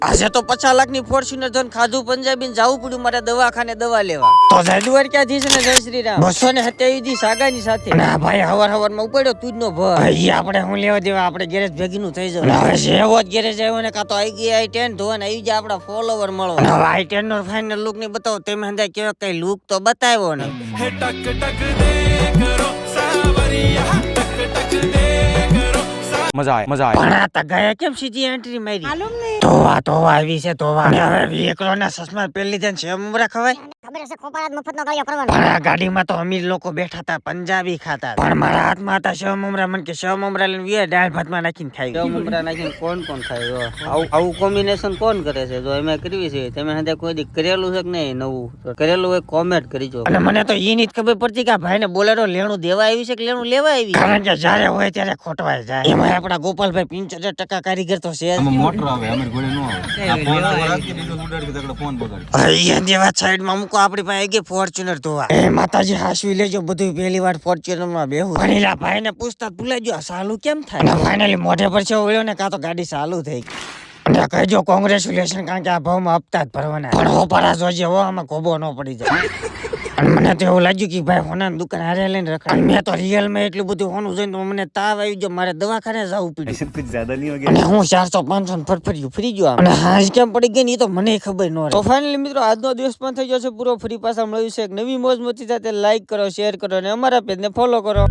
આજે તો 50 લાખની ફોર્ચ્યુનર ધન ખાધું પંજાબી ને જવું પડ્યું મારે દવાખાને દવા લેવા. તો જાડુઆર ક્યાંથી છે ને જય શ્રી રામ 227 દી સાગાની સાથે ના ભાઈ હવાર માં ઉપાડ્યો તું જ નો ભય આપણે હું લેવા દેવા આપણે ગેરેજ ભેગી નું થઈ જવું. હવે જેવો જ ગેરેજ આવ્યો ને કાં તો આવી ગઈ i10 ધોવાને આવી જાય આપડા ફોલોવર મળો. હવે i10 નો ફાઇનલ લુક ની બતાવો તમે હંદા કેવો કઈ લુક તો બતાવ્યો ને. ટક ટક દે કરો સાવરિયા ટક ટક દે કરો મજા આય પણ આ તગાયા કેમ સીધી એન્ટ્રી મારી માલુમ નહીં તો આવી છે તો હવે વિકરો ના સસમા પેલી જન છે મમરા ખવાય ખબર છે ખોપાળા મફતનો ગાળિયો કરવાનો. પણ આ ગાડીમાં તો અમીર લોકો બેઠા હતા પંજાબી ખાતા પણ મારા હાથમાં હતા સેવ મમરા મને કે સેવ મમરા લઈને વીએ દાળ ભાતમાં નાખીને ખાઈ સેવ મમરા નાખીને કોણ ખાય આવું કોમ્બિનેશન કોણ કરે છે જો એમે કરવી છે તમે હંદે કોઈ દી કરેલું છે કે નહીં નવું કરેલું હોય કોમેન્ટ કરીજો. અને મને તો ઈ ની ખબર પડતી કે ભાઈ ને બોલેરો લેણું દેવા આવી છે કે લેણું લેવા આવી કારણ કે જ્યારે હોય ત્યારે ખોટવાય જાય. એમાં આપડા ગોપાલભાઈ 75% કારીગર તો છે મોટર આવે અમાર ઘોડે નો આવે આ ફોન રાખી દીધો ઉડાડ કે તકડો ફોન બગાડ અહીંયા જેવા સાઈડ માં મૂકો આપડી પાસે આઈ ગઈ ફોર્ચ્યુનર ધોવા એ માતાજી હાસવી લેજો બધું પહેલી વાર ફોર્ચ્યુનર માં બેહું ભણીલા ભાઈ ને પૂછતા ભૂલાઈ ગયો સાલું કેમ થાય ફાઇનલી મોઢે પર છે ઓળ્યો ને કાં તો ગાડી ચાલુ થઈ ગઈ. અને કહેજો કોંગ્રેચ્યુલેશન કારણ કે આ ભાવમાં હપ્તા જ ભરવાના પણ હોપારા જોજે હો આમાં કોબો ન પડી જાય. અને મને તો એવું લાગ્યું કે ભાઈ હોનાની દુકાન હારે લઈને રખાય મેં તો રિયલ માં એટલું બધું હોનું જોઈને તો મને તાવ આવી ગયો મારે દવાખાને જવું પડ્યું कुछ ज्यादा नहीं हो गया અને હું 400-500 ફરફર્યું ફરી ગયો અને હાજ કેમ પડી ગઈ ને તો મને ખબર ન રહી. તો ફાઇનલી મિત્રો આજનો દિવસ પણ થઈ ગયો છે પૂરો ફરી પાછા મળ્યું છે એક નવી મોજ મસ્તી સાથે લાઈક કરો શેર કરો અને અમારા પેજને ફોલો કરો.